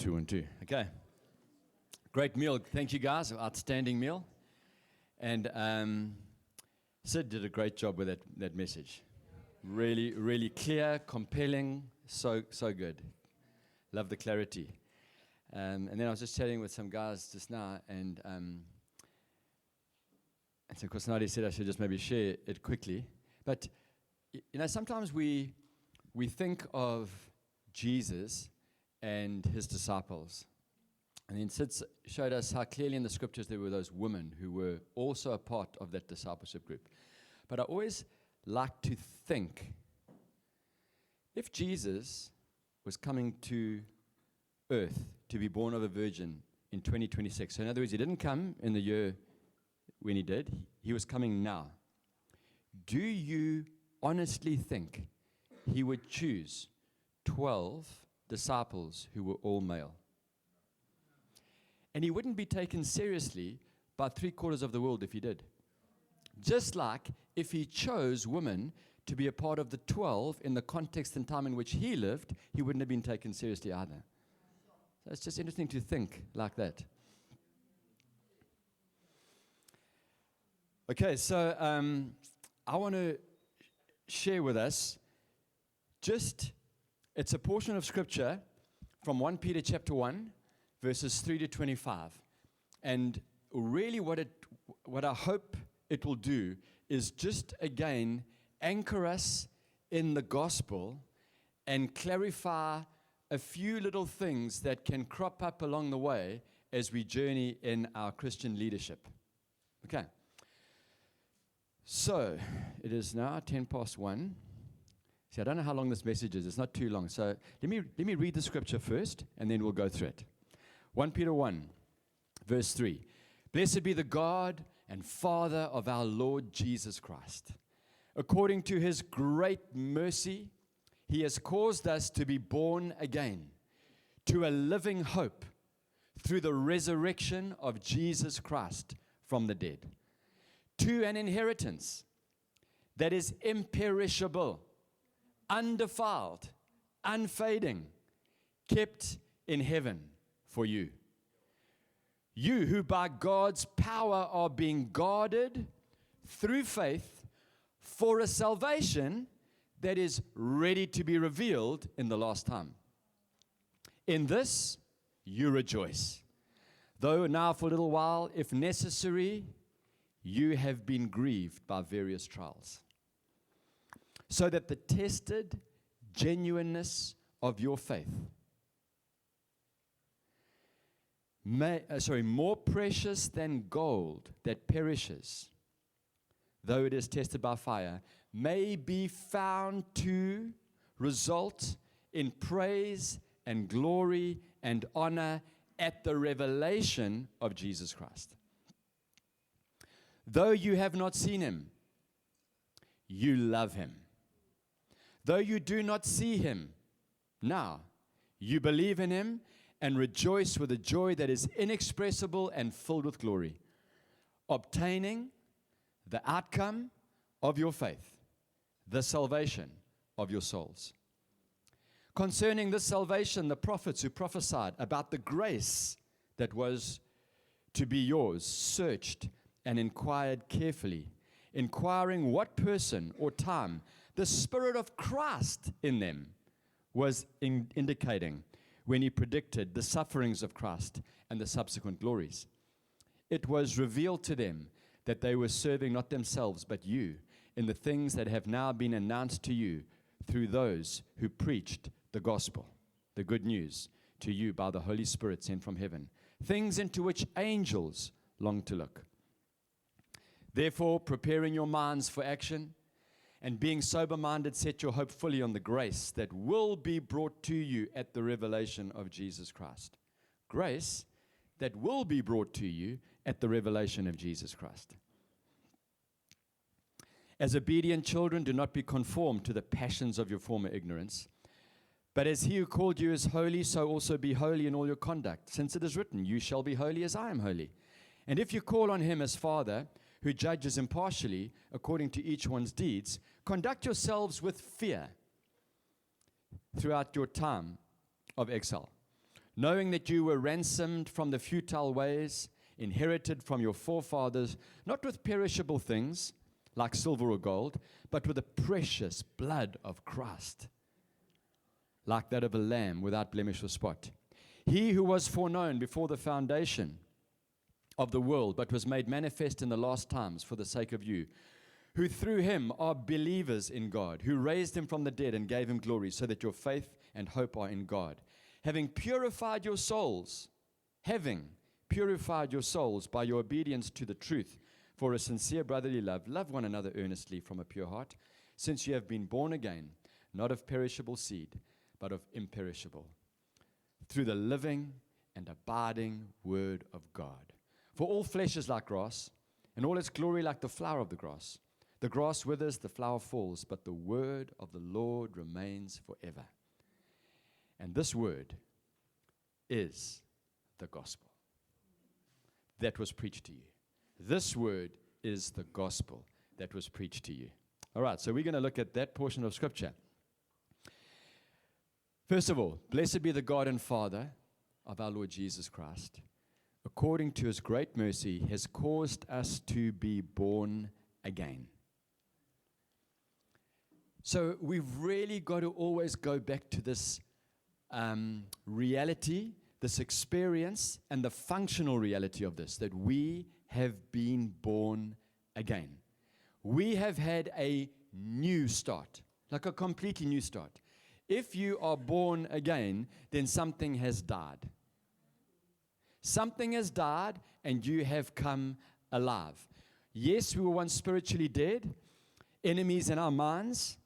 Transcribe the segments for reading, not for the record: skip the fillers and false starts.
Two and two. Okay. Great meal. Thank you, guys. Outstanding meal. And Sid did a great job with that message. Really, really clear, compelling, so good. Love the clarity. And then I was just chatting with some guys just now, and so Kosnadi said I should just maybe share it quickly. But, sometimes we think of Jesus and his disciples. And then Sid showed us how clearly in the scriptures there were those women who were also a part of that discipleship group. But I always like to think, if Jesus was coming to earth to be born of a virgin in 2026, so in other words, he didn't come in the year when he did, he was coming now. Do you honestly think he would choose 12 disciples who were all male? And he wouldn't be taken seriously by 3/4 of the world if he did. Just like if he chose women to be a part of the 12 in the context and time in which he lived, he wouldn't have been taken seriously either. So it's just interesting to think like that. Okay, so I want to share with us it's a portion of scripture from 1 Peter chapter 1, verses 3 to 25. And really what I hope it will do is just again anchor us in the gospel and clarify a few little things that can crop up along the way as we journey in our Christian leadership. Okay. So, it is now 1:10. See, I don't know how long this message is. It's not too long. So, let me read the scripture first, and then we'll go through it. 1 Peter 1, verse 3. Blessed be the God and Father of our Lord Jesus Christ. According to his great mercy, he has caused us to be born again to a living hope through the resurrection of Jesus Christ from the dead, to an inheritance that is imperishable, undefiled, unfading, kept in heaven for you. You who by God's power are being guarded through faith for a salvation that is ready to be revealed in the last time. In this you rejoice, though now for a little while, if necessary, you have been grieved by various trials, so that the tested genuineness of your faith, more precious than gold that perishes, though it is tested by fire, may be found to result in praise and glory and honor at the revelation of Jesus Christ. Though you have not seen him, you love him. Though you do not see him now, you believe in him and rejoice with a joy that is inexpressible and filled with glory, obtaining the outcome of your faith, the salvation of your souls. Concerning this salvation, the prophets who prophesied about the grace that was to be yours searched and inquired carefully, inquiring what person or time the Spirit of Christ in them was indicating when he predicted the sufferings of Christ and the subsequent glories. It was revealed to them that they were serving not themselves but you in the things that have now been announced to you through those who preached the gospel, the good news, to you by the Holy Spirit sent from heaven, things into which angels long to look. Therefore, preparing your minds for action, and being sober-minded, set your hope fully on the grace that will be brought to you at the revelation of Jesus Christ. Grace that will be brought to you at the revelation of Jesus Christ. As obedient children, do not be conformed to the passions of your former ignorance, but as he who called you is holy, so also be holy in all your conduct, since it is written, you shall be holy as I am holy. And if you call on him as Father, who judges impartially according to each one's deeds, conduct yourselves with fear throughout your time of exile, knowing that you were ransomed from the futile ways, inherited from your forefathers, not with perishable things like silver or gold, but with the precious blood of Christ, like that of a lamb without blemish or spot. He who was foreknown before the foundation of the world, but was made manifest in the last times for the sake of you, who through him are believers in God, who raised him from the dead and gave him glory, so that your faith and hope are in God. Having purified your souls by your obedience to the truth, for a sincere brotherly love, love one another earnestly from a pure heart, since you have been born again, not of perishable seed, but of imperishable, through the living and abiding word of God. For all flesh is like grass, and all its glory like the flower of the grass. The grass withers, the flower falls, but the word of the Lord remains forever. And this word is the gospel that was preached to you. This word is the gospel that was preached to you. All right, so we're going to look at that portion of Scripture. First of all, blessed be the God and Father of our Lord Jesus Christ, according to his great mercy, has caused us to be born again. So we've really got to always go back to this reality, this experience, and the functional reality of this, that we have been born again. We have had a new start, like a completely new start. If you are born again, then something has died. Something has died, and you have come alive. Yes, we were once spiritually dead, enemies in our minds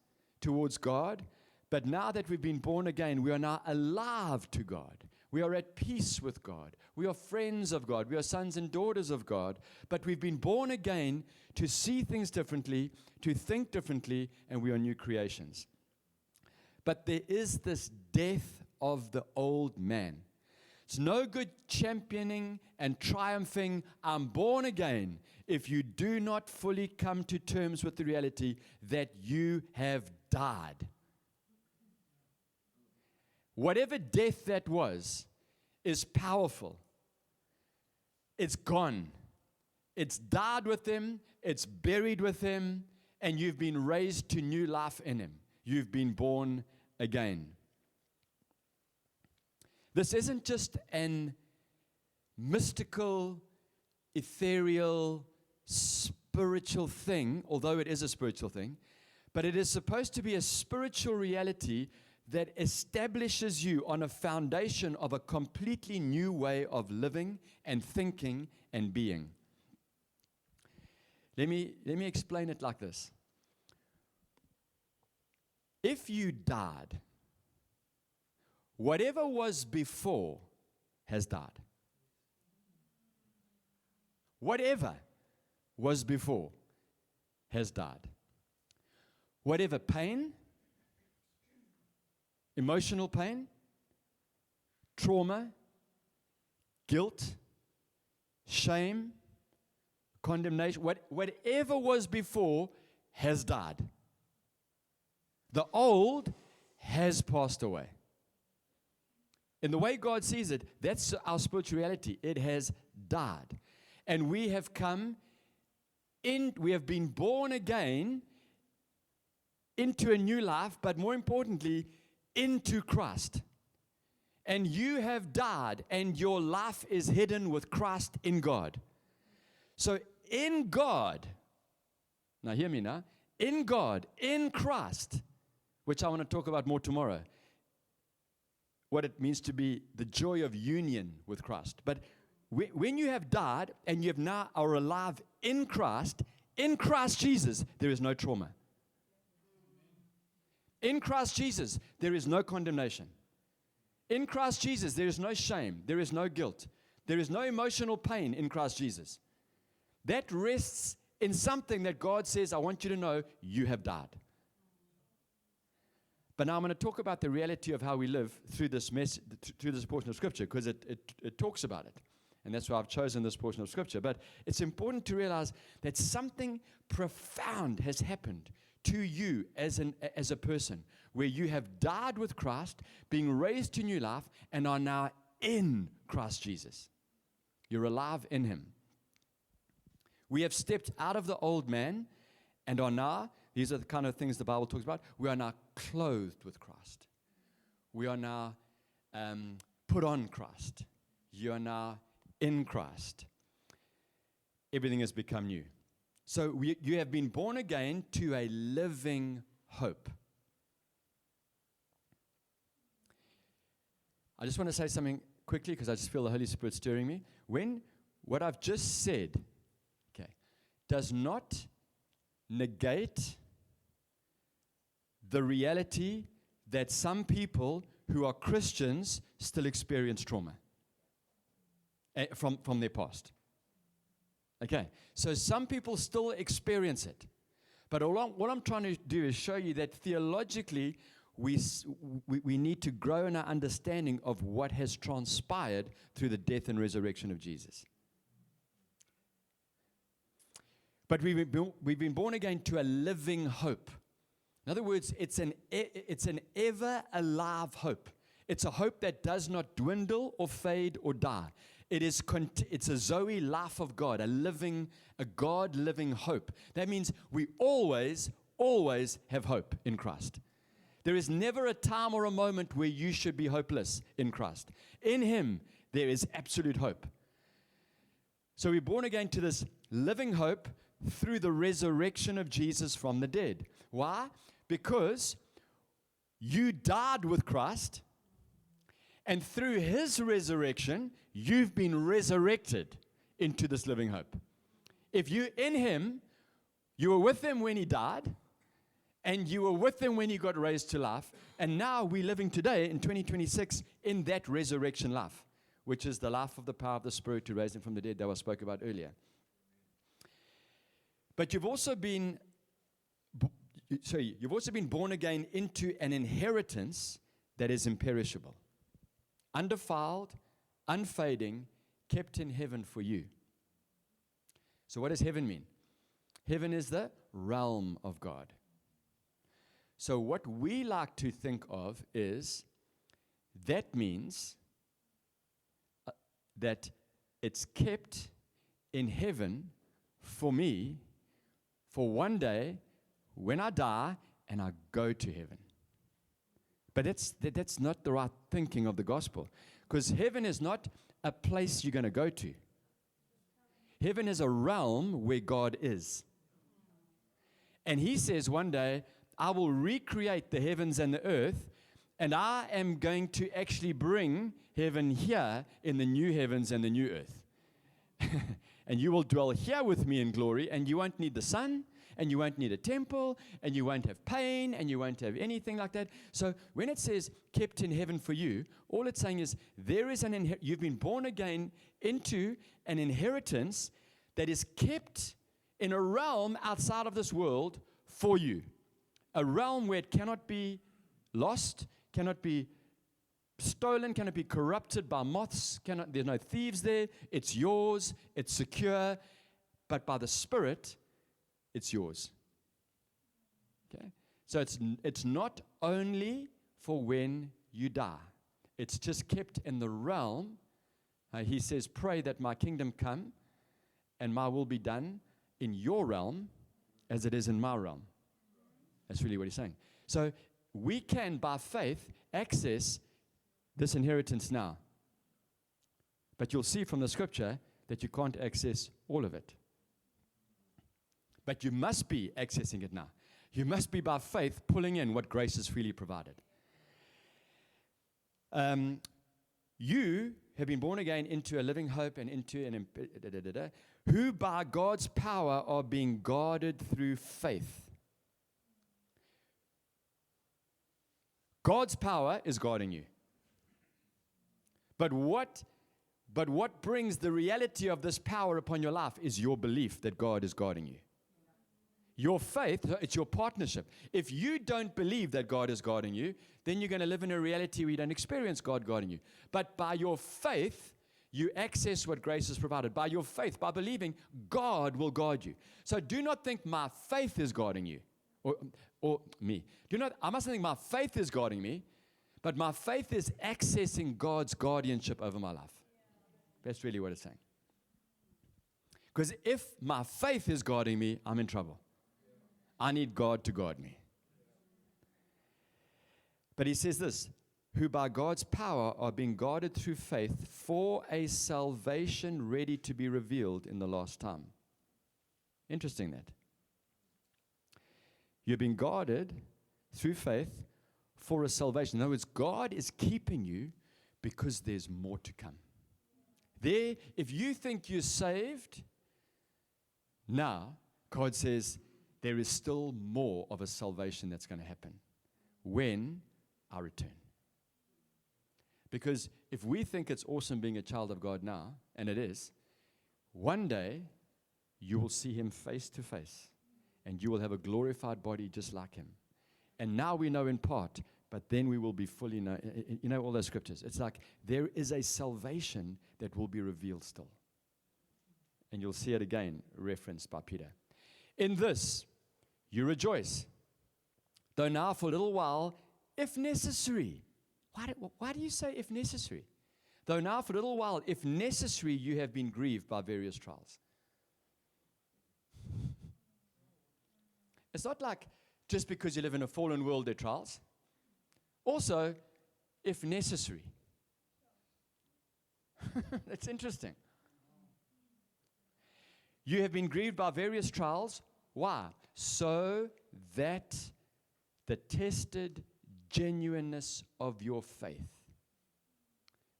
towards God, but now that we've been born again, we are now alive to God. We are at peace with God. We are friends of God. We are sons and daughters of God. But we've been born again to see things differently, to think differently, and we are new creations. But there is this death of the old man. It's no good championing and triumphing, I'm born again, if you do not fully come to terms with the reality that you have died. Whatever death that was is powerful. It's gone. It's died with him. It's buried with him. And you've been raised to new life in him. You've been born again. This isn't just an mystical, ethereal, spiritual thing, although it is a spiritual thing, but it is supposed to be a spiritual reality that establishes you on a foundation of a completely new way of living and thinking and being. Let me explain it like this. If you died, whatever was before has died. Whatever was before has died. Whatever pain, emotional pain, trauma, guilt, shame, condemnation, whatever was before has died. The old has passed away. In the way God sees it, that's our spirituality. It has died. And we have come in, we have been born again into a new life, but more importantly, into Christ. And you have died, and your life is hidden with Christ in God. So in God, now hear me now, in God, in Christ, which I want to talk about more tomorrow, what it means to be the joy of union with Christ. But when you have died and you have now are alive in Christ Jesus, there is no trauma. In Christ Jesus, there is no condemnation. In Christ Jesus, there is no shame. There is no guilt. There is no emotional pain in Christ Jesus. That rests in something that God says, I want you to know you have died. But now I'm going to talk about the reality of how we live through this through this portion of Scripture, because it talks about it. And that's why I've chosen this portion of Scripture. But it's important to realize that something profound has happened to you as a person, where you have died with Christ, being raised to new life, and are now in Christ Jesus. You're alive in him. We have stepped out of the old man and are now, these are the kind of things the Bible talks about, we are now clothed with Christ. We are now put on Christ. You are now in Christ. Everything has become new. So you have been born again to a living hope. I just want to say something quickly because I just feel the Holy Spirit stirring me. When what I've just said, okay, does not negate the reality that some people who are Christians still experience trauma from their past. Okay, so some people still experience it. But what I'm trying to do is show you that theologically, we need to grow in our understanding of what has transpired through the death and resurrection of Jesus. But we've been born again to a living hope. In other words, it's an ever alive hope. It's a hope that does not dwindle or fade or die. It's a Zoe life of God, a God-living hope. That means we always have hope in Christ. There is never a time or a moment where you should be hopeless in Christ. In him, there is absolute hope. So we're born again to this living hope through the resurrection of Jesus from the dead. Why? Because you died with Christ, and through his resurrection, you've been resurrected into this living hope. If you're in him, you were with him when he died, and you were with him when he got raised to life, and now we're living today in 2026 in that resurrection life, which is the life of the power of the Spirit to raise him from the dead that I spoke about earlier. But you've also been born again into an inheritance that is imperishable, undefiled, unfading, kept in heaven for you. So what does heaven mean? Heaven is the realm of God. So what we like to think of is that means that it's kept in heaven for me for one day when I die and I go to heaven. But that's not the right thinking of the gospel, because heaven is not a place you're going to go to. Heaven is a realm where God is. And he says one day, I will recreate the heavens and the earth, and I am going to actually bring heaven here in the new heavens and the new earth. And you will dwell here with me in glory, and you won't need the sun, and you won't need a temple, and you won't have pain, and you won't have anything like that. So when it says kept in heaven for you, all it's saying is there is you've been born again into an inheritance that is kept in a realm outside of this world for you. A realm where it cannot be lost, cannot be stolen, cannot be corrupted by moths, there's no thieves there. It's yours, it's secure, but by the Spirit, it's yours. Okay? So it's not only for when you die. It's just kept in the realm. He says, pray that my kingdom come and my will be done in your realm as it is in my realm. That's really what he's saying. So we can, by faith, access this inheritance now. But you'll see from the scripture that you can't access all of it. But you must be accessing it now. You must be, by faith, pulling in what grace has freely provided. You have been born again into a living hope and into who by God's power are being guarded through faith. God's power is guarding you. But what brings the reality of this power upon your life is your belief that God is guarding you. Your faith, it's your partnership. If you don't believe that God is guarding you, then you're going to live in a reality where you don't experience God guarding you. But by your faith, you access what grace has provided. By your faith, by believing, God will guard you. So do not think my faith is guarding you. Or me. I mustn't think my faith is guarding me, But my faith is accessing God's guardianship over my life. That's really what it's saying. Because if my faith is guarding me, I'm in trouble. I need God to guard me. But he says this, who by God's power are being guarded through faith for a salvation ready to be revealed in the last time. Interesting that. You're being guarded through faith for a salvation. In other words, God is keeping you because there's more to come. There, if you think you're saved, now, God says there is still more of a salvation that's going to happen when I return. Because if we think it's awesome being a child of God now, and it is, one day you will see him face to face, and you will have a glorified body just like him. And now we know in part, but then we will be fully know. You know all those scriptures. It's like there is a salvation that will be revealed still. And you'll see it again, referenced by Peter. In this, you rejoice, though now for a little while, if necessary. Why do you say if necessary? Though now for a little while, if necessary, you have been grieved by various trials. It's not like just because you live in a fallen world, there are trials. Also, if necessary. That's interesting. You have been grieved by various trials. Why? So that the tested genuineness of your faith,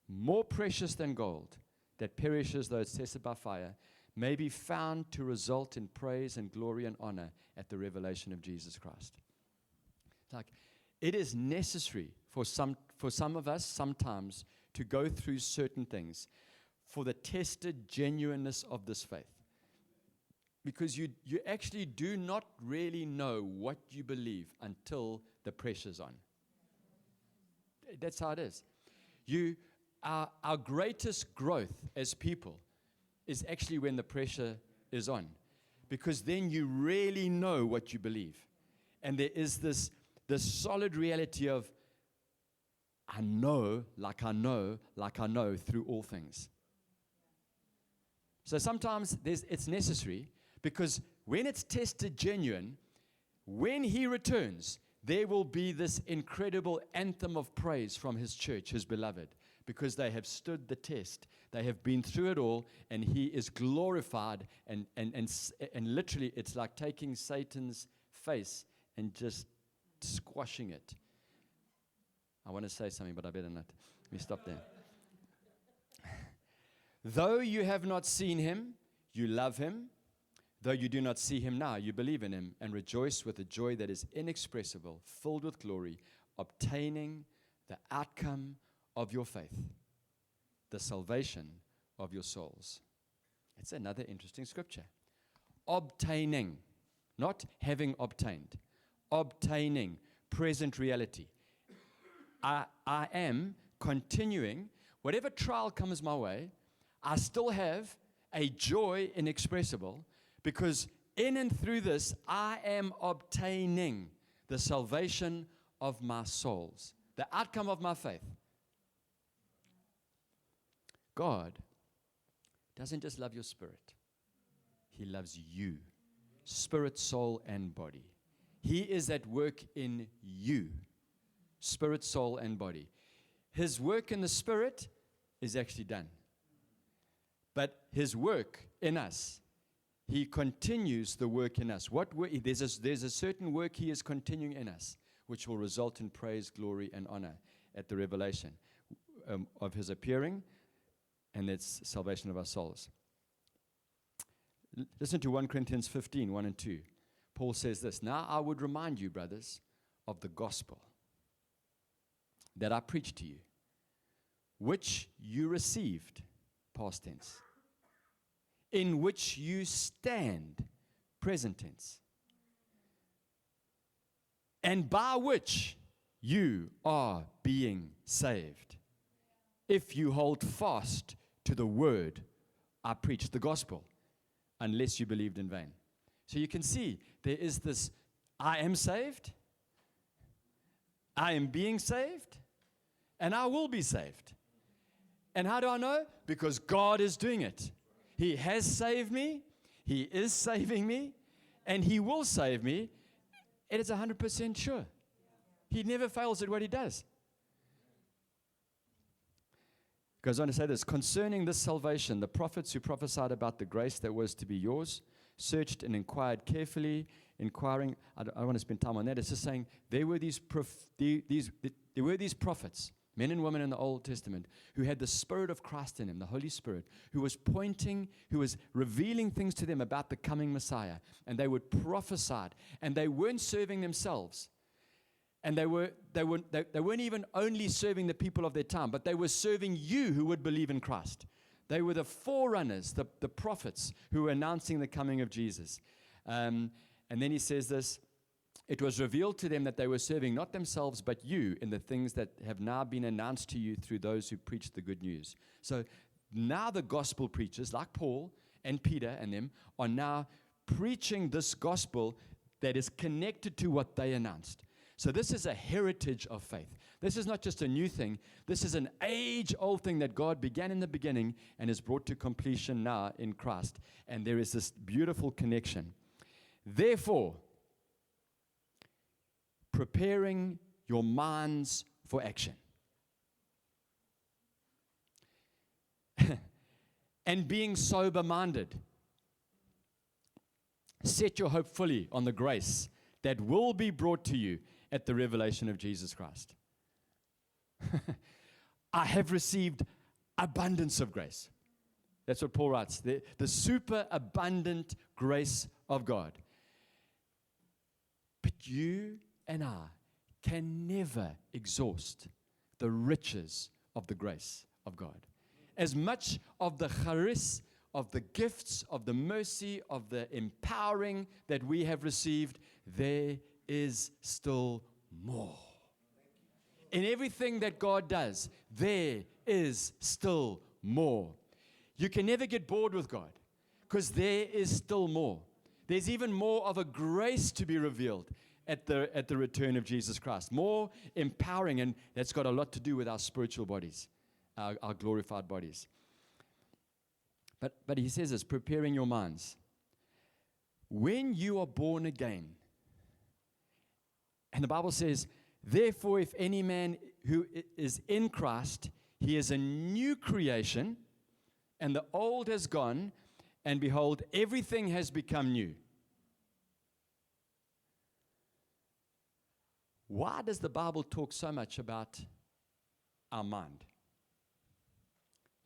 more precious than gold, that perishes though it's tested by fire, may be found to result in praise and glory and honor at the revelation of Jesus Christ. It's like it is necessary for some of us sometimes to go through certain things for the tested genuineness of this faith. Because you actually do not really know what you believe until the pressure's on. That's how it is. Our greatest growth as people is actually when the pressure is on. Because then you really know what you believe. And there is this solid reality of, I know, like I know, like I know through all things. So sometimes it's necessary because when it's tested genuine, when he returns, there will be this incredible anthem of praise from his church, his beloved, because they have stood the test. They have been through it all, and he is glorified. And literally, it's like taking Satan's face and just squashing it. I want to say something, but I better not. Let me stop there. Though you have not seen him, you love him. Though you do not see him now, you believe in him and rejoice with a joy that is inexpressible, filled with glory, obtaining the outcome of your faith, the salvation of your souls. It's another interesting scripture. Obtaining, not having obtained. Obtaining, present reality. I am continuing, whatever trial comes my way, I still have a joy inexpressible, because in and through this, I am obtaining the salvation of my souls, the outcome of my faith. God doesn't just love your spirit. He loves you, spirit, soul, and body. He is at work in you, spirit, soul, and body. His work in the spirit is actually done. But his work in us, he continues the work in us. There's a certain work he is continuing in us, which will result in praise, glory, and honor at the revelation of his appearing, and that's salvation of our souls. Listen to 1 Corinthians 15, 1 and 2. Paul says this, now I would remind you, brothers, of the gospel that I preached to you, which you received, past tense, in which you stand, present tense, and by which you are being saved, if you hold fast to the word I preached, the gospel, unless you believed in vain. So you can see there is this, I am saved, I am being saved, and I will be saved. And how do I know? Because God is doing it. He has saved me, He is saving me, and He will save me. It is 100% sure. He never fails at what He does. Goes on to say this, concerning this salvation, the prophets who prophesied about the grace that was to be yours searched and inquired carefully, inquiring. I don't want to spend time on that. It's just saying there were these prophets, men and women in the Old Testament, who had the Spirit of Christ in them, the Holy Spirit, who was pointing, who was revealing things to them about the coming Messiah. And they would prophesy, and they weren't serving themselves. And they weren't even only serving the people of their time, but they were serving you who would believe in Christ. They were the forerunners, the prophets who were announcing the coming of Jesus. And then he says this, it was revealed to them that they were serving not themselves but you in the things that have now been announced to you through those who preach the good news. So now the gospel preachers, like Paul and Peter and them, are now preaching this gospel that is connected to what they announced. So this is a heritage of faith. This is not just a new thing. This is an age-old thing that God began in the beginning and is brought to completion now in Christ. And there is this beautiful connection. Therefore, preparing your minds for action. And being sober-minded. Set your hope fully on the grace that will be brought to you at the revelation of Jesus Christ. I have received abundance of grace. That's what Paul writes. The super abundant grace of God. But you and I can never exhaust the riches of the grace of God. As much of the charis, of the gifts, of the mercy, of the empowering that we have received, there is still more. In everything that God does, there is still more. You can never get bored with God because there is still more. There's even more of a grace to be revealed at the return of Jesus Christ. More empowering, and that's got a lot to do with our spiritual bodies, our glorified bodies. But he says this, preparing your minds. When you are born again, and the Bible says, therefore, if any man who is in Christ, he is a new creation, and the old has gone, and behold, everything has become new. Why does the Bible talk so much about our mind?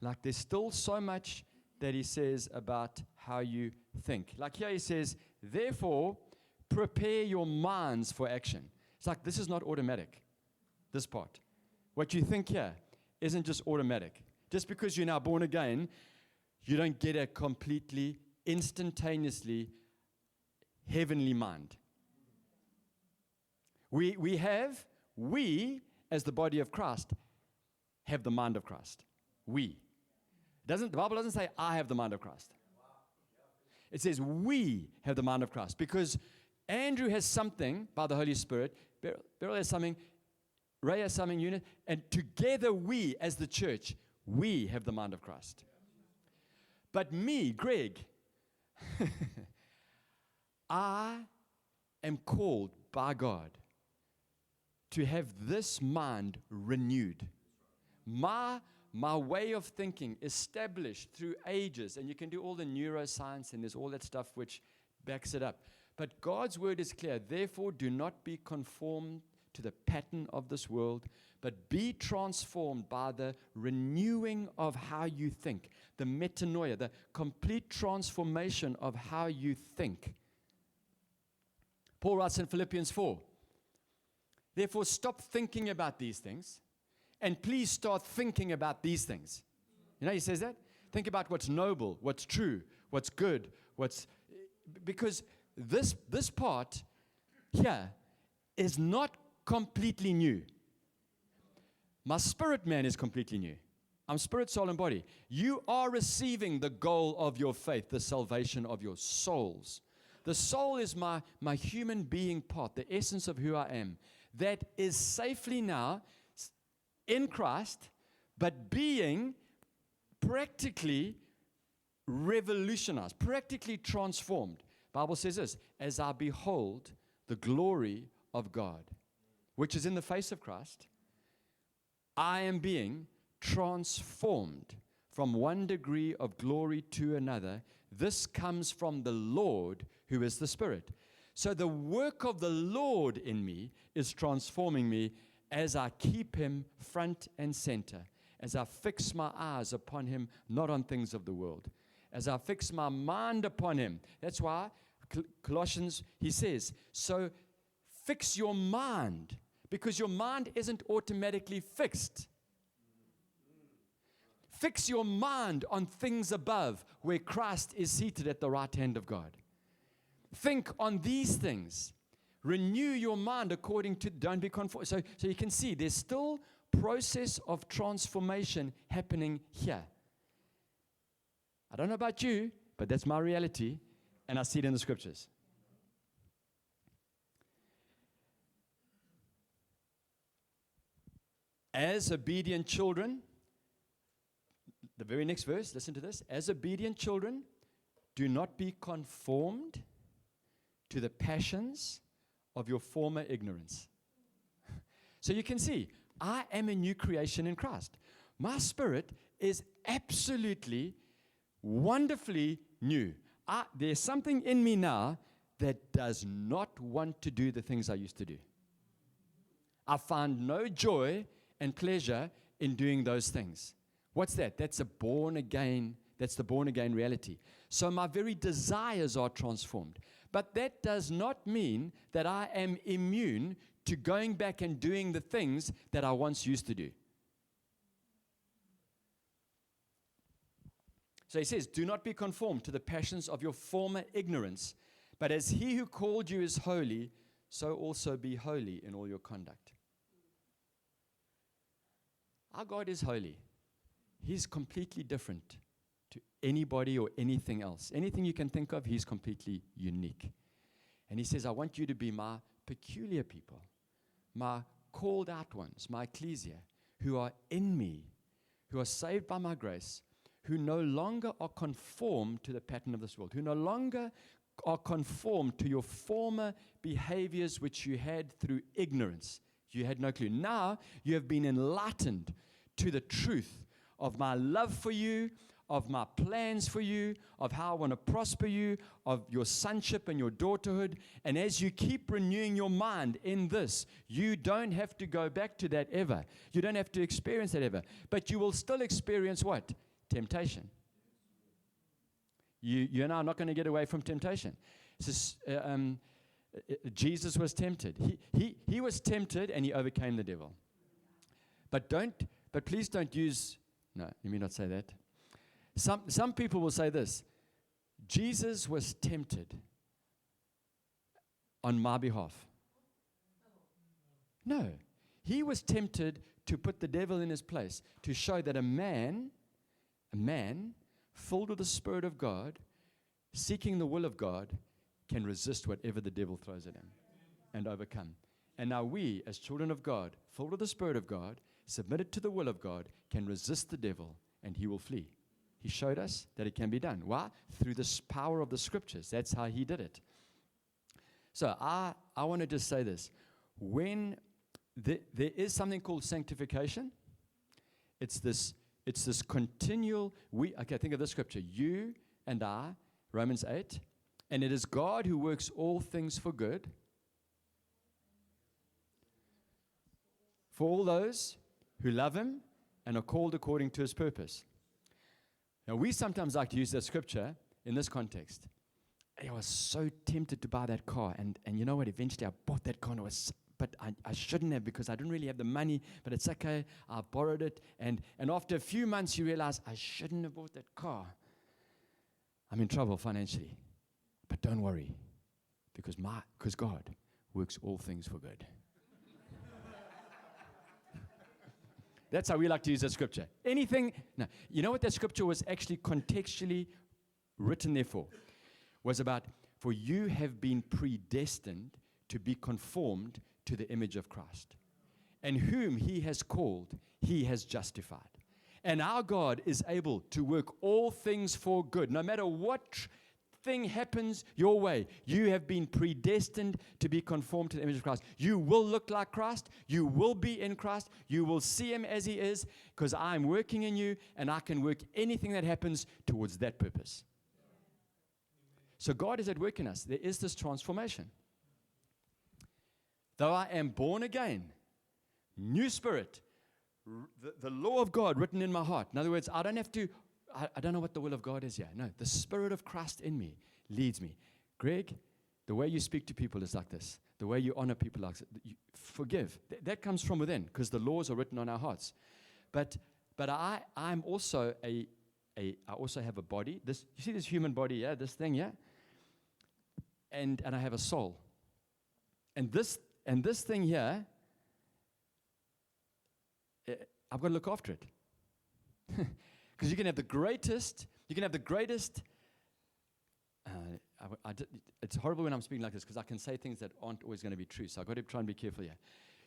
Like there's still so much that he says about how you think. Like here he says, therefore, prepare your minds for action. It's like this is not automatic, this part. What you think here isn't just automatic. Just because you're now born again, you don't get a completely, instantaneously heavenly mind. We as the body of Christ, have the mind of Christ. The Bible doesn't say, I have the mind of Christ. It says, we have the mind of Christ. Because Andrew has something by the Holy Spirit, Beryl has something, Ray has something, unit, and together we, as the church, we have the mind of Christ. But me, Greg, I am called by God to have this mind renewed. My way of thinking established through ages, and you can do all the neuroscience and there's all that stuff which backs it up. But God's word is clear. Therefore, do not be conformed to the pattern of this world, but be transformed by the renewing of how you think, the metanoia, the complete transformation of how you think. Paul writes in Philippians 4, therefore stop thinking about these things, and please start thinking about these things. You know, he says that? Think about what's noble, what's true, what's good, because this part here is not completely new. My spirit man is completely new. I'm spirit, soul, and body. You are receiving the goal of your faith, the salvation of your souls. The soul is my human being part, the essence of who I am, that is safely now in Christ, but being practically revolutionized, practically transformed. Bible says this, as I behold the glory of God, which is in the face of Christ, I am being transformed from one degree of glory to another. This comes from the Lord, who is the Spirit. So the work of the Lord in me is transforming me as I keep Him front and center, as I fix my eyes upon Him, not on things of the world, as I fix my mind upon Him. That's why Colossians, he says, so fix your mind, because your mind isn't automatically fixed. Fix your mind on things above, where Christ is seated at the right hand of God. Think on these things. Renew your mind according to, don't be conformed. So you can see there's still process of transformation happening here. I don't know about you, but that's my reality, and I see it in the scriptures. As obedient children, the very next verse, listen to this. As obedient children, do not be conformed to the passions of your former ignorance. So you can see, I am a new creation in Christ. My spirit is absolutely, wonderfully new. There's something in me now that does not want to do the things I used to do. I find no joy and pleasure in doing those things. What's that? That's the born again reality. So my very desires are transformed. But that does not mean that I am immune to going back and doing the things that I once used to do. So he says, do not be conformed to the passions of your former ignorance, but as He who called you is holy, so also be holy in all your conduct. Our God is holy. He's completely different to anybody or anything else. Anything you can think of, He's completely unique. And He says, I want you to be my peculiar people, my called out ones, my ecclesia, who are in me, who are saved by my grace, who no longer are conformed to the pattern of this world, who no longer are conformed to your former behaviors which you had through ignorance. You had no clue. Now you have been enlightened to the truth of my love for you, of my plans for you, of how I want to prosper you, of your sonship and your daughterhood. And as you keep renewing your mind in this, you don't have to go back to that ever. You don't have to experience that ever. But you will still experience what? Temptation. You and I are not going to get away from temptation. Jesus was tempted. He was tempted and He overcame the devil. But please don't use, no, let me not say that. Some people will say this, Jesus was tempted on my behalf. No, He was tempted to put the devil in his place, to show that a man filled with the Spirit of God, seeking the will of God, can resist whatever the devil throws at him and overcome. And now we, as children of God, filled with the Spirit of God, submitted to the will of God, can resist the devil and he will flee. He showed us that it can be done. Why? Through the power of the Scriptures. That's how He did it. So I want to just say this. When there is something called sanctification, it's this continual, think of this scripture, you and I, Romans 8, and it is God who works all things for good for all those who love Him and are called according to His purpose. Now, we sometimes like to use that scripture in this context. I was so tempted to buy that car, and you know what, eventually I bought that car, but I shouldn't have because I didn't really have the money, but it's okay, I borrowed it, and after a few months you realize, I shouldn't have bought that car. I'm in trouble financially. But don't worry, because God works all things for good. That's how we like to use that scripture. No, you know what that scripture was actually contextually written there for? Was about, for you have been predestined to be conformed to the image of Christ. And whom he has called, he has justified. And our God is able to work all things for good. No matter what thing happens your way, you have been predestined to be conformed to the image of Christ. You will look like Christ. You will be in Christ. You will see him as he is, because I'm working in you, and I can work anything that happens towards that purpose. So God is at work in us. There is this transformation. Though I am born again, new spirit, the law of God written in my heart. In other words, I don't have to, I don't know what the will of God is here. No, the Spirit of Christ in me leads me. Greg, the way you speak to people is like this. The way you honor people like this. You forgive. That comes from within, because the laws are written on our hearts. But I'm also I also have a body. This, you see this human body, yeah? This thing, yeah? And I have a soul. And this thing here, I've got to look after it. Because you can have the greatest, it's horrible when I'm speaking like this, because I can say things that aren't always going to be true. So I've got to try and be careful here.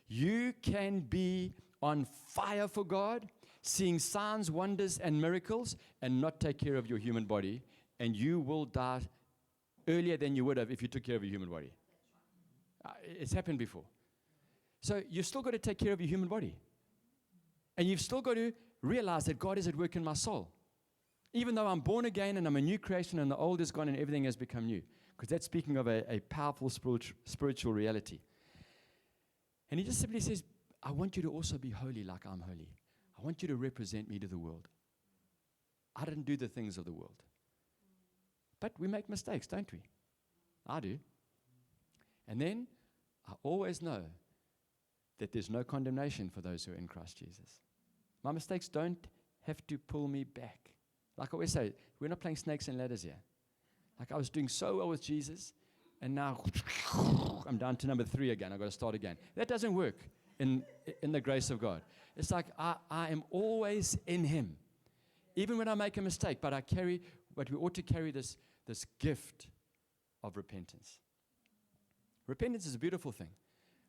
You can be on fire for God, seeing signs, wonders, and miracles, and not take care of your human body, and you will die earlier than you would have if you took care of your human body. It's happened before. So you've still got to take care of your human body. And you've still got to realize that God is at work in my soul. Even though I'm born again and I'm a new creation and the old is gone and everything has become new. Because that's speaking of a powerful spiritual reality. And he just simply says, I want you to also be holy like I'm holy. I want you to represent me to the world. I didn't do the things of the world. But we make mistakes, don't we? I do. And then I always know that there's no condemnation for those who are in Christ Jesus. My mistakes don't have to pull me back. Like I always say, we're not playing snakes and ladders here. Like I was doing so well with Jesus, and now I'm down to number 3 again. I've got to start again. That doesn't work in the grace of God. It's like I am always in him. Even when I make a mistake, but we ought to carry this gift of repentance. Repentance is a beautiful thing.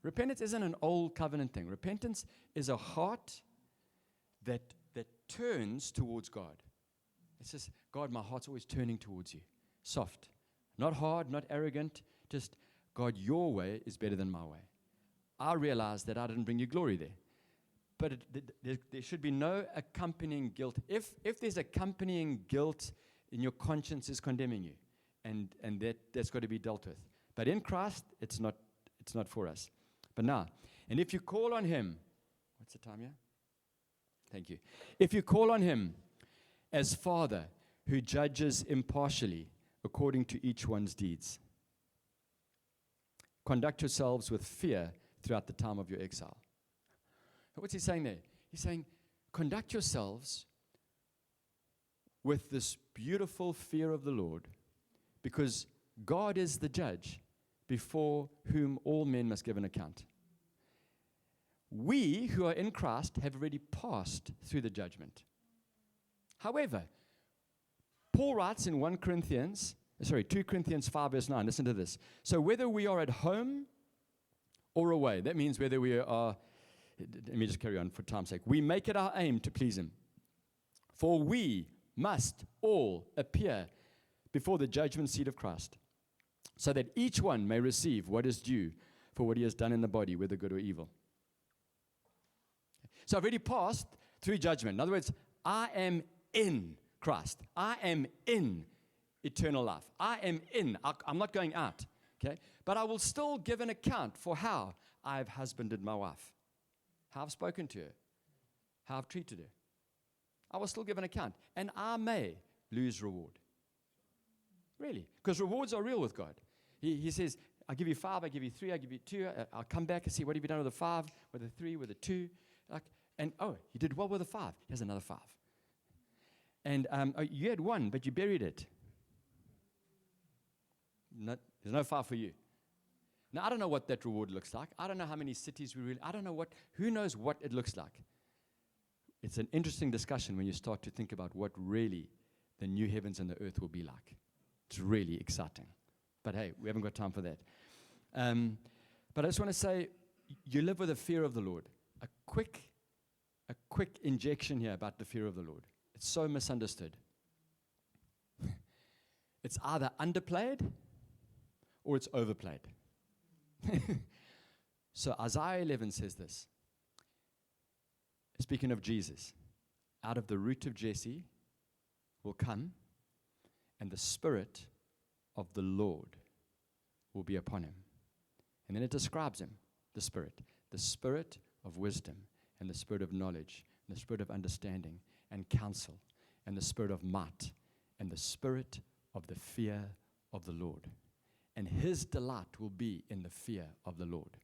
Repentance isn't an old covenant thing. Repentance is a heart that turns towards God. It says, God, my heart's always turning towards you. Soft. Not hard, not arrogant. Just, God, your way is better than my way. I realize that I didn't bring you glory there. But there should be no accompanying guilt. If there's accompanying guilt, then your conscience is condemning you. And that's got to be dealt with. But in Christ, it's not for us. But now, and if you call on him, what's the time here? Thank you. If you call on him as Father who judges impartially according to each one's deeds, conduct yourselves with fear throughout the time of your exile. What's he saying there? He's saying, conduct yourselves with this beautiful fear of the Lord, because God is the judge before whom all men must give an account. We who are in Christ have already passed through the judgment. However, Paul writes in 2 Corinthians 5 verse 9, listen to this. So whether we are at home or away, that means whether we are, let me just carry on for time's sake, we make it our aim to please him. For we must all appear before the judgment seat of Christ, so that each one may receive what is due for what he has done in the body, whether good or evil. So I've already passed through judgment. In other words, I am in Christ. I am in eternal life. I am in. I'm not going out. Okay? But I will still give an account for how I've husbanded my wife, how I've spoken to her, how I've treated her. I will still give an account. And I may lose reward. Really. Because rewards are real with God. He says, I'll give you 5, I'll give you 3, I'll give you 2. I'll come back and see what have you done with the 5, with the 3, with the 2. You did well with the 5. Here's another 5. And you had 1, but you buried it. There's no 5 for you. Now, I don't know what that reward looks like. I don't know how many cities I don't know who knows what it looks like. It's an interesting discussion when you start to think about what really the new heavens and the earth will be like. It's really exciting. But hey, we haven't got time for that. But I just want to say, you live with the fear of the Lord. quick injection here about the fear of the Lord. It's so misunderstood. It's either underplayed or it's overplayed. So Isaiah 11 says this. Speaking of Jesus, out of the root of Jesse will come, and the Spirit of the Lord will be upon him. And then it describes him, the Spirit of wisdom, and the Spirit of knowledge, and the Spirit of understanding and counsel, and the Spirit of might, and the Spirit of the fear of the Lord. And his delight will be in the fear of the Lord.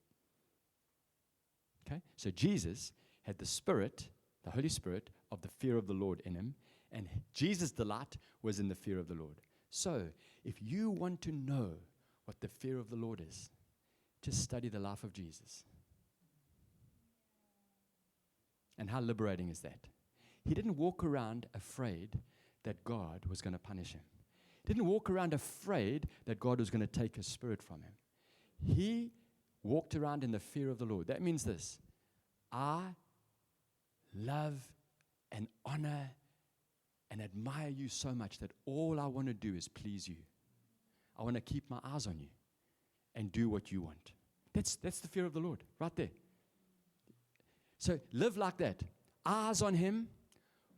Okay? So Jesus had the Spirit, the Holy Spirit, of the fear of the Lord in him, and Jesus' delight was in the fear of the Lord. So, if you want to know what the fear of the Lord is, just study the life of Jesus. And how liberating is that? He didn't walk around afraid that God was going to punish him. He didn't walk around afraid that God was going to take his Spirit from him. He walked around in the fear of the Lord. That means this: I love and honor and admire you so much that all I want to do is please you. I want to keep my eyes on you and do what you want. That's the fear of the Lord right there. So live like that. Eyes on him.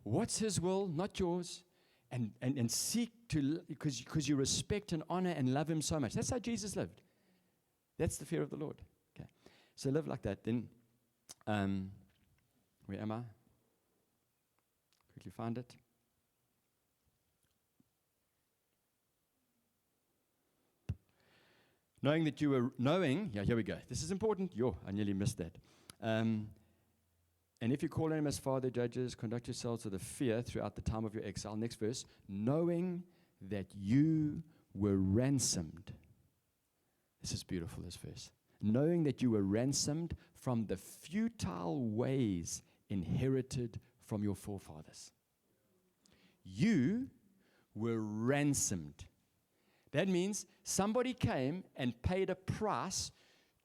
What's his will, not yours. And seek to, because you respect and honor and love him so much. That's how Jesus lived. That's the fear of the Lord. Okay. So live like that. Then, where am I? Quickly find it. Knowing, here we go. This is important. I nearly missed that. And if you call him as Father, judges, conduct yourselves with a fear throughout the time of your exile. Next verse. Knowing that you were ransomed. This is beautiful, this verse. Knowing that you were ransomed from the futile ways inherited from your forefathers. You were ransomed. That means somebody came and paid a price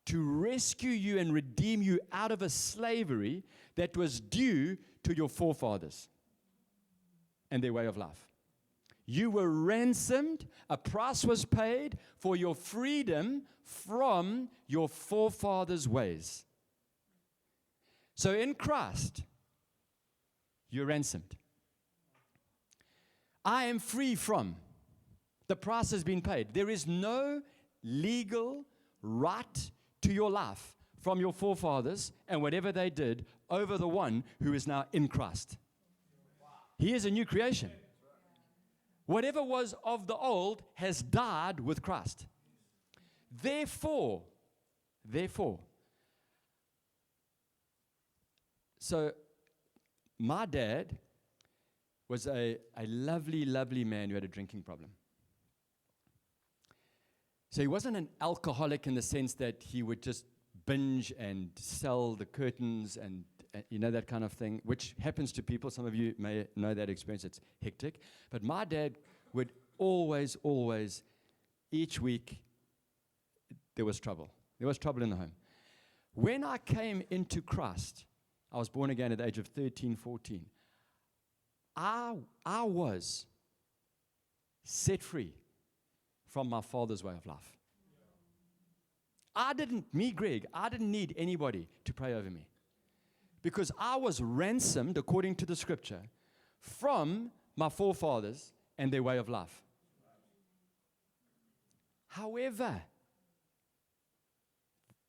to rescue you and redeem you out of a slavery that was due to your forefathers and their way of life. You were ransomed, a price was paid for your freedom from your forefathers' ways. So in Christ, you're ransomed. I am free from. The price has been paid. There is no legal right to your life from your forefathers and whatever they did over the one who is now in Christ. He is a new creation. Whatever was of the old has died with Christ. Therefore, so my dad was a lovely, lovely man who had a drinking problem. So he wasn't an alcoholic in the sense that he would just binge and sell the curtains and that kind of thing, which happens to people. Some of you may know that experience. It's hectic. But my dad would always, each week, there was trouble. There was trouble in the home. When I came into Christ, I was born again at the age of 13, 14. I was set free from my father's way of life. I didn't need anybody to pray over me. Because I was ransomed, according to the scripture, from my forefathers and their way of life. However,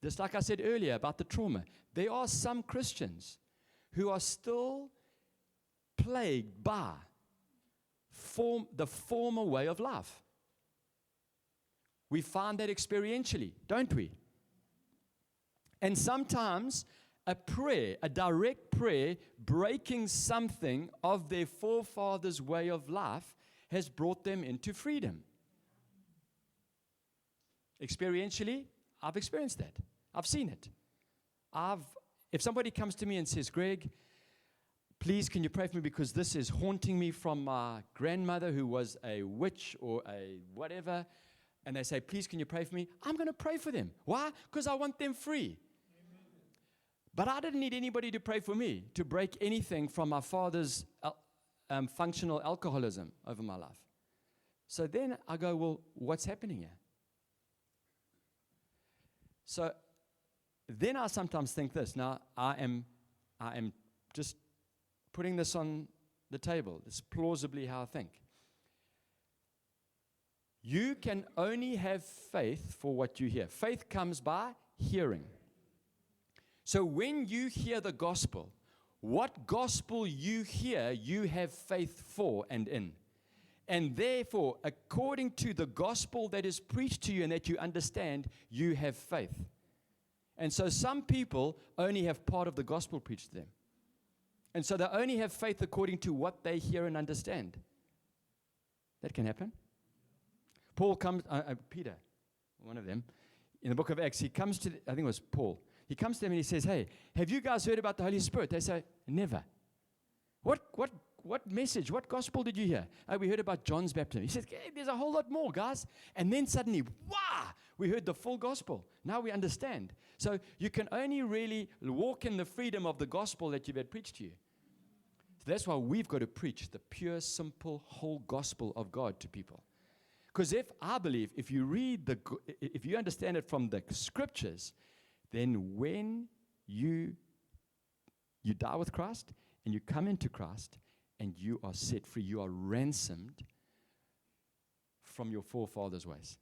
just like I said earlier about the trauma, there are some Christians who are still plagued by the former way of life. We find that experientially, don't we? And sometimes a direct prayer, breaking something of their forefathers' way of life has brought them into freedom. Experientially, I've experienced that. I've seen it. If somebody comes to me and says, Greg, please can you pray for me because this is haunting me from my grandmother who was a witch or a whatever, and they say, please can you pray for me? I'm going to pray for them. Why? Because I want them free. But I didn't need anybody to pray for me to break anything from my father's functional alcoholism over my life. So then I go, well, what's happening here? So then I sometimes think this. Now, I am just putting this on the table. This is plausibly how I think. You can only have faith for what you hear. Faith comes by hearing. So when you hear the gospel, what gospel you hear, you have faith for and in. And therefore, according to the gospel that is preached to you and that you understand, you have faith. And so some people only have part of the gospel preached to them. And so they only have faith according to what they hear and understand. That can happen. Paul comes, Peter, one of them, in the book of Acts, he comes to, I think it was Paul. He comes to them and he says, hey, have you guys heard about the Holy Spirit? They say, never. What message, what gospel did you hear? We heard about John's baptism. He says, hey, there's a whole lot more, guys. And then suddenly, wow, we heard the full gospel. Now we understand. So you can only really walk in the freedom of the gospel that you've had preached to you. So that's why we've got to preach the pure, simple, whole gospel of God to people. Because I believe, if you understand it from the scriptures, then when you die with Christ and you come into Christ and you are set free, you are ransomed from your forefathers' ways.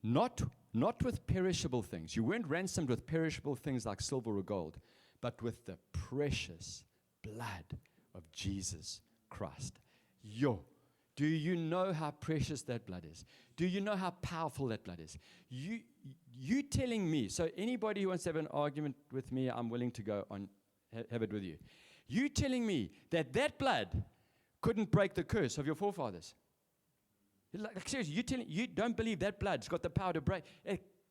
Not with perishable things. You weren't ransomed with perishable things like silver or gold, but with the precious blood of Jesus Christ. Do you know how precious that blood is? Do you know how powerful that blood is? You telling me, so anybody who wants to have an argument with me, I'm willing to go on, have it with you. You telling me that blood couldn't break the curse of your forefathers? Like seriously, you don't believe that blood's got the power to break?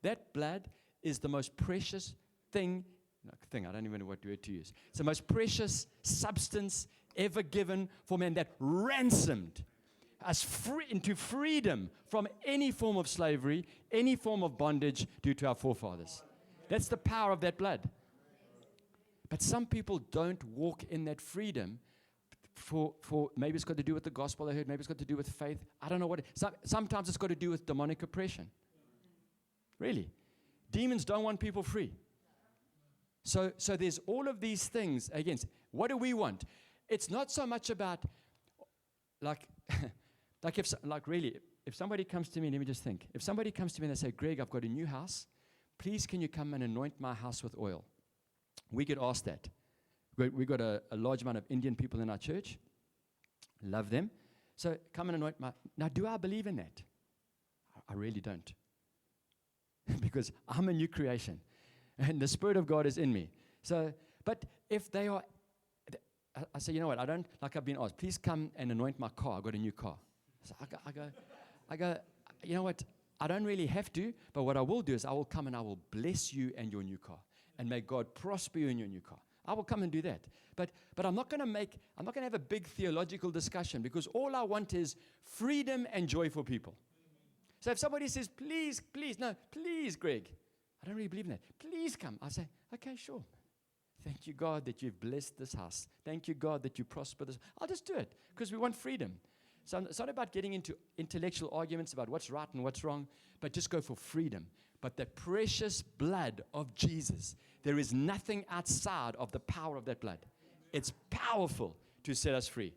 That blood is the most precious thing, I don't even know what word to use. It's the most precious substance ever given for man that ransomed us into freedom from any form of slavery, any form of bondage due to our forefathers. That's the power of that blood. But some people don't walk in that freedom for maybe it's got to do with the gospel they heard, maybe it's got to do with faith. I don't know what. Sometimes it's got to do with demonic oppression. Really. Demons don't want people free. So there's all of these things against. What do we want? It's not so much about if somebody comes to me, let me just think. If somebody comes to me and they say, Greg, I've got a new house. Please can you come and anoint my house with oil? We get asked that. We've got a large amount of Indian people in our church. Love them. So come and anoint my... Now, do I believe in that? I really don't. Because I'm a new creation. And the Spirit of God is in me. So, but if they are... I say, you know what, I've been asked, please come and anoint my car. I've got a new car. So I go, you know what, I don't really have to, but what I will do is I will come and I will bless you and your new car. And may God prosper you in your new car. I will come and do that. But I'm not going to have a big theological discussion because all I want is freedom and joy for people. So if somebody says, please, Greg, I don't really believe in that. Please come. I say, okay, sure. Thank you, God, that you've blessed this house. Thank you, God, that you prosper this. I'll just do it because we want freedom. So it's not about getting into intellectual arguments about what's right and what's wrong, but just go for freedom. But the precious blood of Jesus, there is nothing outside of the power of that blood. It's powerful to set us free.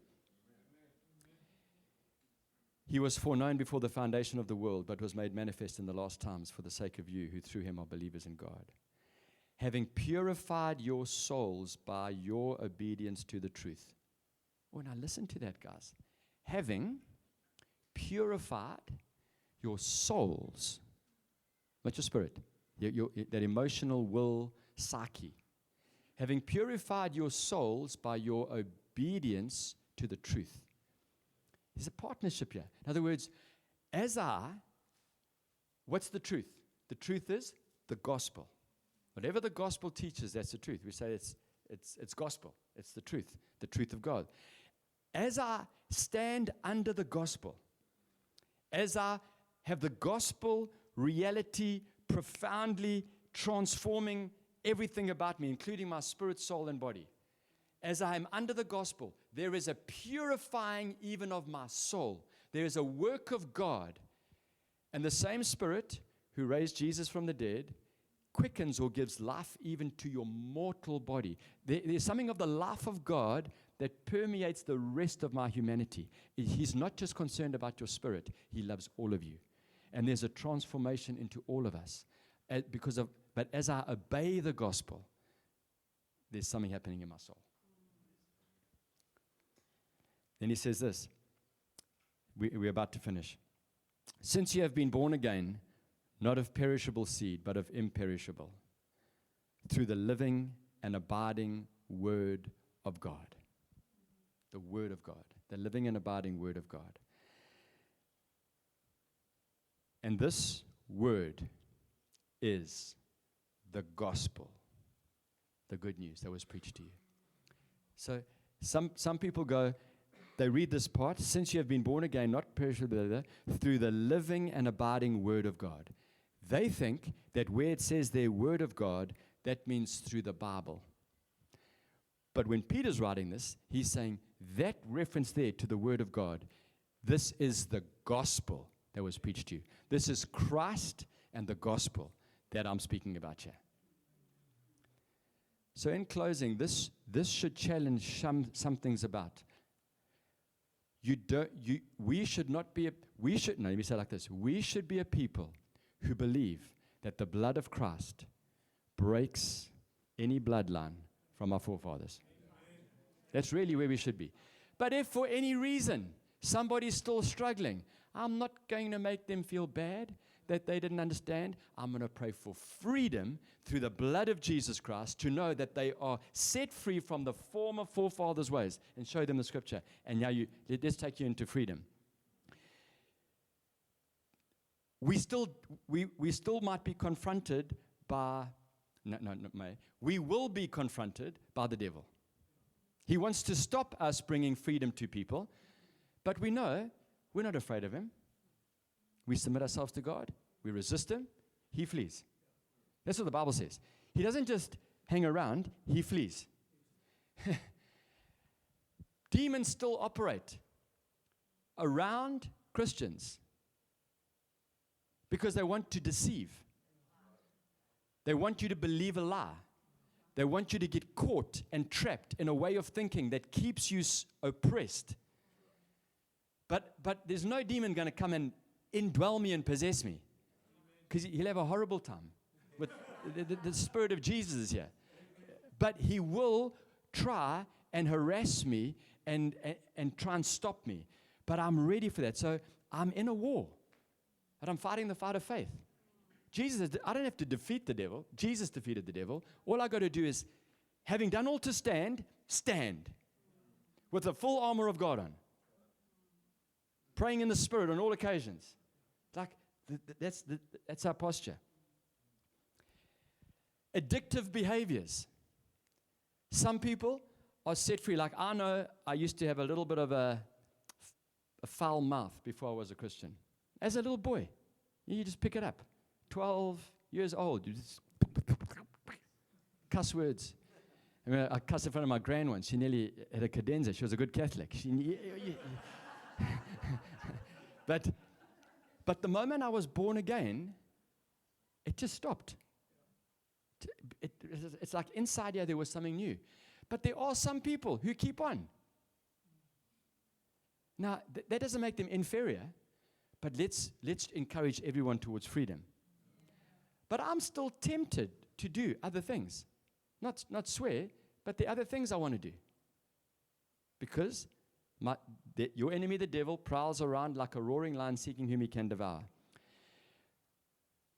He was foreknown before the foundation of the world, but was made manifest in the last times for the sake of you who through him are believers in God. Having purified your souls by your obedience to the truth. Oh, now listen to that, guys. Having purified your souls, not your spirit, that emotional will, psyche. Having purified your souls by your obedience to the truth. There's a partnership here. In other words, what's the truth? The truth is the gospel. Whatever the gospel teaches, that's the truth. We say it's gospel. It's the truth of God. As I stand under the gospel, as I have the gospel reality profoundly transforming everything about me, including my spirit, soul, and body, as I am under the gospel, there is a purifying even of my soul. There is a work of God. And the same Spirit who raised Jesus from the dead quickens or gives life even to your mortal body. There's something of the life of God that permeates the rest of my humanity. He's not just concerned about your spirit. He loves all of you. And there's a transformation into all of us. But as I obey the gospel, there's something happening in my soul. Then he says this. We're about to finish. Since you have been born again, not of perishable seed, but of imperishable, through the living and abiding Word of God. The Word of God. The living and abiding Word of God. And this Word is the gospel, the good news that was preached to you. So some people go, they read this part, since you have been born again, not perishable, through the living and abiding Word of God. They think that where it says their Word of God, that means through the Bible. But when Peter's writing this, he's saying that reference there to the Word of God, this is the gospel that was preached to you. This is Christ and the gospel that I'm speaking about here. So in closing, this should challenge some things about. We should be a people who believe that the blood of Christ breaks any bloodline from our forefathers. That's really where we should be. But if for any reason somebody's still struggling, I'm not going to make them feel bad that they didn't understand. I'm going to pray for freedom through the blood of Jesus Christ to know that they are set free from the former forefathers' ways and show them the scripture. And now let's take you into freedom. We still might be confronted by, we will be confronted by the devil. He wants to stop us bringing freedom to people, but we know we're not afraid of him. We submit ourselves to God. We resist him. He flees. That's what the Bible says. He doesn't just hang around. He flees. Demons still operate around Christians because they want to deceive. They want you to believe a lie. They want you to get caught and trapped in a way of thinking that keeps you oppressed. But there's no demon going to come and indwell me and possess me, because he'll have a horrible time. But the Spirit of Jesus is here. But he will try and harass me and try and stop me. But I'm ready for that. So I'm in a war. But I'm fighting the fight of faith. I don't have to defeat the devil. Jesus defeated the devil. All I got to do is, having done all to stand with the full armor of God on. Praying in the Spirit on all occasions. That's our posture. Addictive behaviors. Some people are set free. Like I know I used to have a little bit of a foul mouth before I was a Christian. As a little boy, you just pick it up. 12 years old, you just cuss words. I cussed in front of my grand one. She nearly had a cadenza. She was a good Catholic. But the moment I was born again, it just stopped. It's like inside here there was something new. But there are some people who keep on. Now, that doesn't make them inferior, but let's encourage everyone towards freedom. But I'm still tempted to do other things. Not swear, but the other things I want to do. Because your enemy, the devil, prowls around like a roaring lion seeking whom he can devour.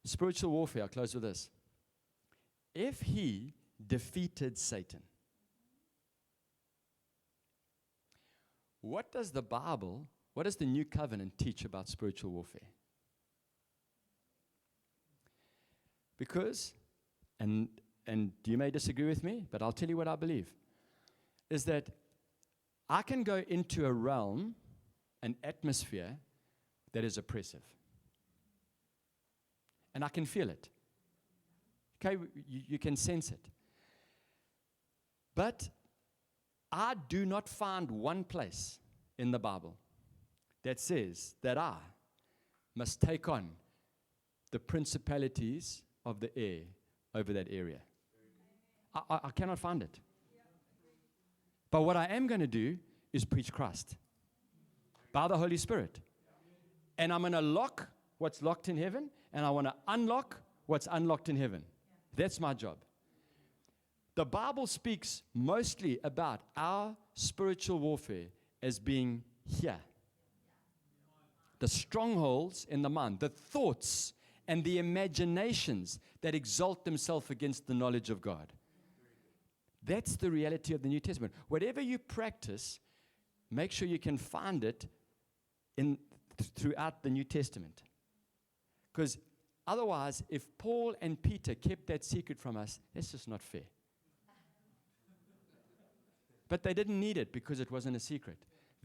Spiritual warfare, I'll close with this. If he defeated Satan, what does the New Covenant teach about spiritual warfare? Because, and you may disagree with me, but I'll tell you what I believe, is that I can go into a realm, an atmosphere, that is oppressive. And I can feel it. Okay, you can sense it. But I do not find one place in the Bible that says that I must take on the principalities of the air over that area. I cannot find it. But what I am going to do is preach Christ by the Holy Spirit. And I'm going to lock what's locked in heaven, and I want to unlock what's unlocked in heaven. That's my job. The Bible speaks mostly about our spiritual warfare as being here. The strongholds in the mind, the thoughts and the imaginations that exalt themselves against the knowledge of God. That's the reality of the New Testament. Whatever you practice, make sure you can find it throughout the New Testament. Because otherwise, if Paul and Peter kept that secret from us, that's just not fair. But they didn't need it because it wasn't a secret.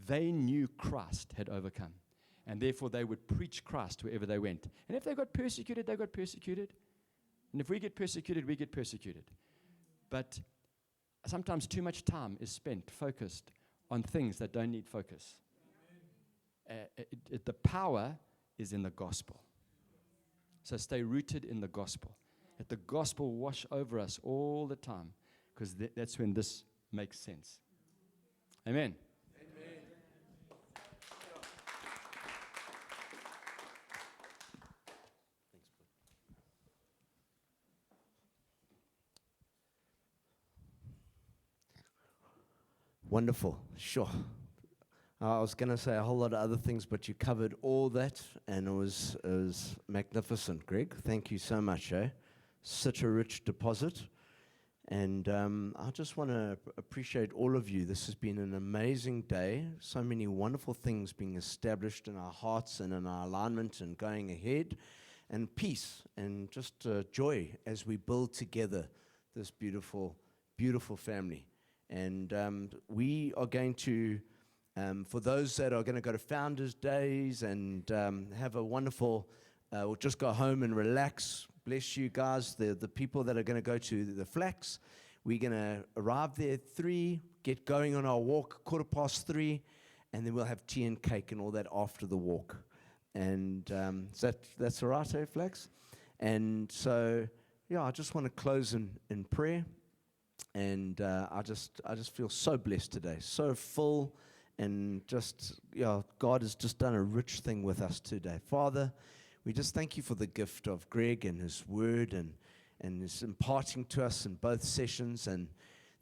They knew Christ had overcome. And therefore, they would preach Christ wherever they went. And if they got persecuted, they got persecuted. And if we get persecuted, we get persecuted. But sometimes too much time is spent focused on things that don't need focus. The power is in the gospel. So stay rooted in the gospel. Let the gospel wash over us all the time, because that's when this makes sense. Amen. Wonderful. Sure. I was going to say a whole lot of other things, but you covered all that, and it was magnificent, Greg. Thank you so much. Such a rich deposit. And I just want to appreciate all of you. This has been an amazing day. So many wonderful things being established in our hearts and in our alignment and going ahead. And peace and just joy as we build together this beautiful, beautiful family. And we are going to, for those that are going to go to Founders Days and have a wonderful, or just go home and relax, bless you guys, the people that are going to go to the Flax, we're going to arrive there at 3, get going on our walk 3:15, and then we'll have tea and cake and all that after the walk. And that's all right, Flax? And so, yeah, I just want to close in prayer. And I just feel so blessed today, so full, and just, God has just done a rich thing with us today. Father, we just thank you for the gift of Greg and his word and his imparting to us in both sessions. And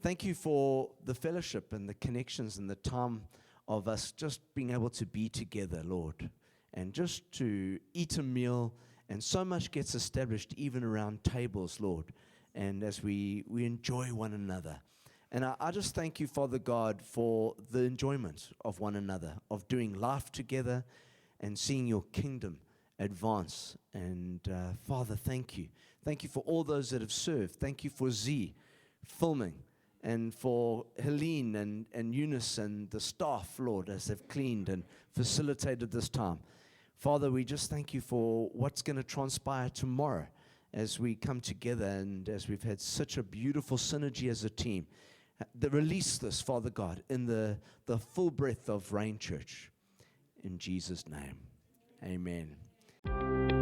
thank you for the fellowship and the connections and the time of us just being able to be together, Lord, and just to eat a meal. And so much gets established even around tables, Lord, and as we enjoy one another. And I just thank you, Father God, for the enjoyment of one another, of doing life together and seeing your kingdom advance. And Father, thank you. Thank you for all those that have served. Thank you for Z filming, and for Helene and Eunice and the staff, Lord, as they've cleaned and facilitated this time. Father, we just thank you for what's going to transpire tomorrow as we come together and as we've had such a beautiful synergy as a team. Release this, Father God, in the full breadth of Rain Church. In Jesus' name, amen.